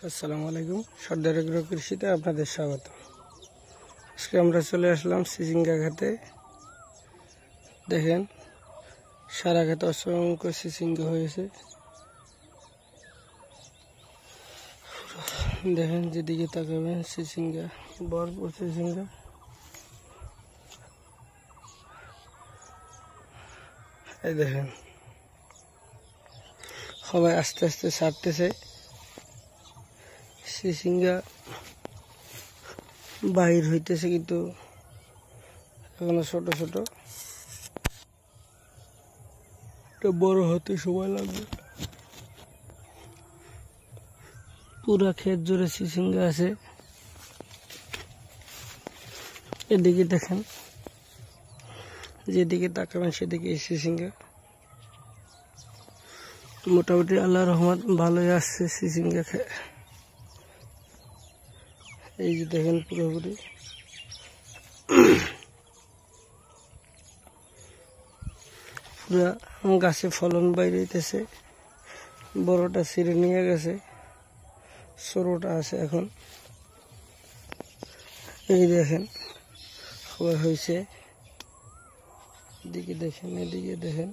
আসসালামু আলাইকুম। সর্দার এগ্রো কৃষিতে আপনাদের স্বাগত। আজকে আমরা চলে আসলাম চিচিঙ্গা খেতে। দেখেন সারা খেতে অসংখ্য চিচিঙ্গা হয়েছে। দেখেন যেদিকে তাকাবেন চিচিঙ্গা, ভরপুর চিচিঙ্গা। এই দেখেন সবাই আস্তে আস্তে ছাড়তেছে। চিচিঙ্গা বাহির হইতেছে, কিন্তু এখনো ছোট ছোট, বড় হতে সময় লাগবে। পুরা ক্ষেত জুড়ে চিচিঙ্গা আছে। এদিকে দেখেন, যেদিকে তাকাবেন সেদিকে চিচিঙ্গা। মোটামুটি আল্লাহর রহমত ভালোই আসছে চিচিঙ্গা খেয়ে। এই যে দেখেন পুরোপুরি পুরা গাছে ফলন বাইরে হইতেছে। বড়টা ছিঁড়ে নিয়ে গেছে, ছোটটা আছে এখন। এই দেখেন সবাই হয়েছে। এদিকে দেখেন, এদিকে দেখেন,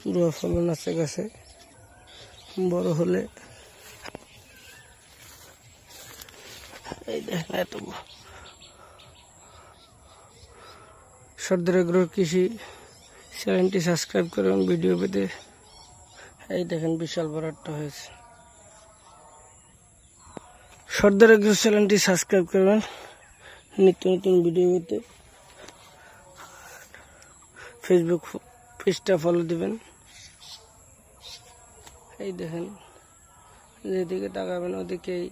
পুরো ফলন আছে গাছে। বড় হলে এই দেখেন এত। সর্দার এগ্রো কৃষি চ্যানেলটি সাবস্ক্রাইব করুন ভিডিও পেতে। এই দেখেন বিশাল বড় একটা হয়েছে। সর্দার এগ্রো চ্যানেলটি সাবস্ক্রাইব করবেন নিত্য নতুন ভিডিও পেতে। ফেসবুক পেজটা ফলো দিবেন। এই দেখেন যেদিকে তাকাবেন ওদিকেই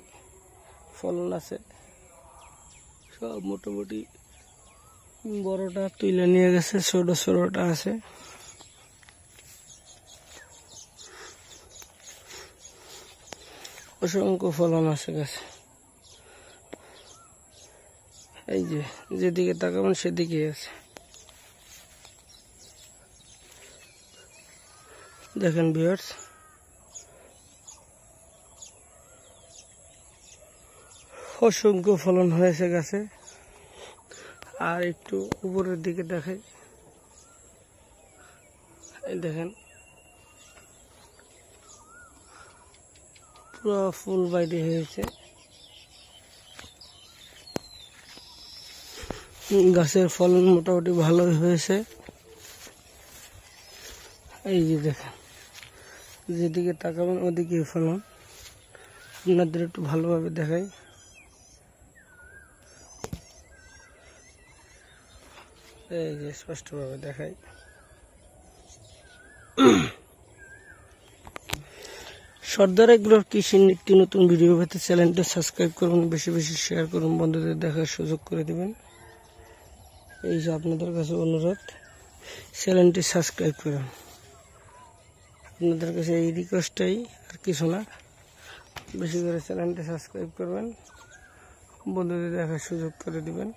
ফলন আছে সব। মোটামুটি বড়টা তুলে নিয়ে গেছে, ছোট ছোটটা আছে। অসংখ্য ফলন আছে গাছে। এই যে যেদিকে তাকাবেন সেদিকে আছে। দেখেন ভিউয়ার্স, অসংখ্য ফলন হয়েছে গাছে। আর একটু উপরের দিকে দেখাই, এই দেখেন পুরো ফুল বাইরে হয়েছে। গাছের ফলন মোটামুটি ভালোই হয়েছে। এই যে দেখেন যেদিকে তাকাবেন ওদিকে ফলন। আপনাদের একটু ভালোভাবে দেখাই। এই যে স্পষ্টভাবে দেখাই। সর্দার এগ্রো কৃষির নিত্য নতুন ভিডিও পেতে চ্যানেলটা সাবস্ক্রাইব করুন, বেশি বেশি শেয়ার করুন, বন্ধুদের দেখার সুযোগ করে দিবেন। এই যে আপনাদের কাছে অনুরোধ, চ্যানেলটি সাবস্ক্রাইব করুন। আপনাদের কাছে এই রিকোয়েস্টটাই, আর কিছু না। বেশি করে চ্যানেলটি সাবস্ক্রাইব করবেন, বন্ধুদের দেখার সুযোগ করে দিবেন।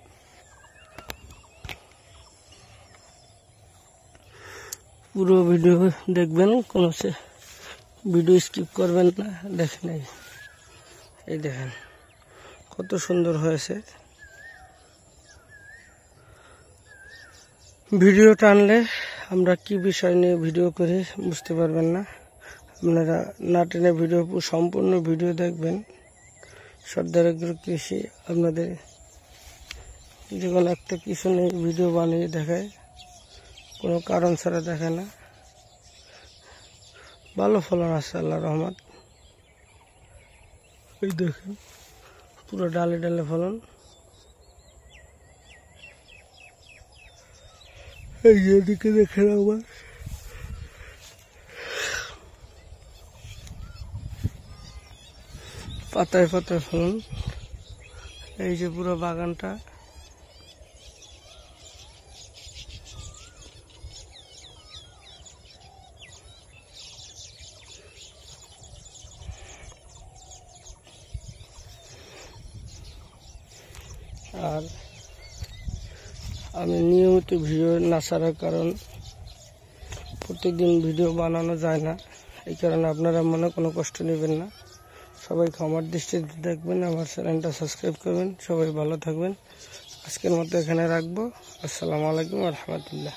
পুরো ভিডিও দেখবেন, কোনো ভিডিও স্কিপ করবেন না। দেখেন এই দেখেন কত সুন্দর হয়েছে। ভিডিও টানলে আমরা কি বিষয় নিয়ে ভিডিও করি বুঝতে পারবেন না। আপনারা না টেনে ভিডিও সম্পূর্ণ ভিডিও দেখবেন। সর্দার এগ্রো কৃষি আপনাদের যে কোনো একটা কিছু নেই ভিডিও বানিয়ে দেখায়, কোনো কারণ ছাড়া দেখায় না। ভালো ফলন আছে আল্লাহর রহমত। এই দেখেন পুরো ডালে ডালে ফলন। এই যে এদিকে দেখেন আবার পাতায় পাতায় ফলন। এই যে পুরো বাগানটা। আর আমি নিয়মিত ভিডিও না ছাড়ার কারণ প্রতি প্রতিদিন ভিডিও বানানো যায় না, এই কারণে আপনারা মনে কোনো কষ্ট নেবেন না। সবাই ক্ষমার দৃষ্টিতে দেখবেন, আমার চ্যানেলটা সাবস্ক্রাইব করবেন। সবাই ভালো থাকবেন। আজকের মতো এখানে রাখবো। আসসালামু আলাইকুম ওয়া রাহমাতুল্লাহ।